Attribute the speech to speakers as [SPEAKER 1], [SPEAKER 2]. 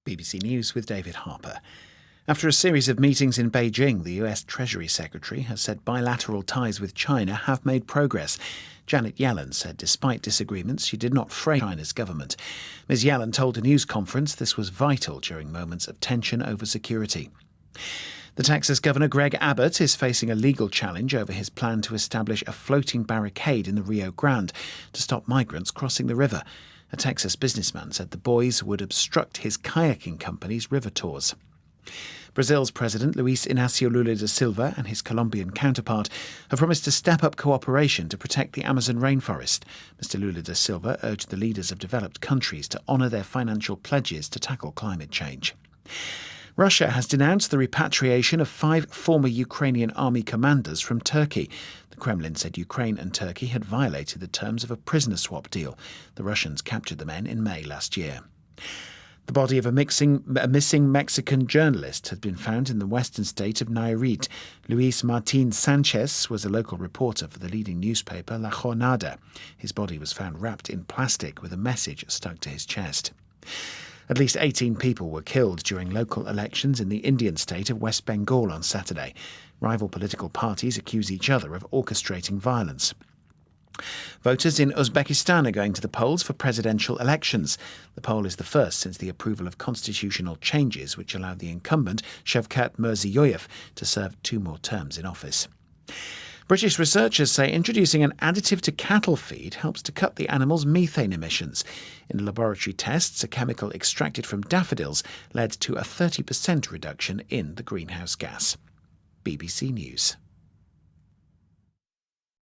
[SPEAKER 1] BBC News with David Harper. After a series of meetings in Beijing, the US Treasury Secretary has said bilateral ties with China have made progress. Janet Yellen said despite disagreements, she did not frame China's government. Ms. Yellen told a news conference this was vital during moments of tension over security. The Texas Governor Greg Abbott is facing a legal challenge over his plan to establish a floating barricade in the Rio Grande to stop migrants crossing the river. A Texas businessman said the buoys would obstruct his kayaking company's river tours. Brazil's President Luiz Inácio Lula da Silva and his Colombian counterpart have promised to step up cooperation to protect the Amazon rainforest. Mr. Lula da Silva urged the leaders of developed countries to honour their financial pledges to tackle climate change. Russia has denounced the repatriation of 5 former Ukrainian army commanders from Turkey. The Kremlin said Ukraine and Turkey had violated the terms of a prisoner swap deal. The Russians captured the men in May last year. The body of a missing Mexican journalist had been found in the western state of Nayarit. Luis Martin Sanchez was a local reporter for the leading newspaper La Jornada. His body was found wrapped in plastic with a message stuck to his chest. At least 18 people were killed during local elections in the Indian state of West Bengal on Saturday. Rival political parties accuse each other of orchestrating violence. Voters in Uzbekistan are going to the polls for presidential elections. The poll is the first since the approval of constitutional changes which allowed the incumbent Shavkat Mirziyoyev to serve 2 more terms in office. British researchers say introducing an additive to cattle feed helps to cut the animals' methane emissions. In laboratory tests, a chemical extracted from daffodils led to a 30% reduction in the greenhouse gas. BBC News.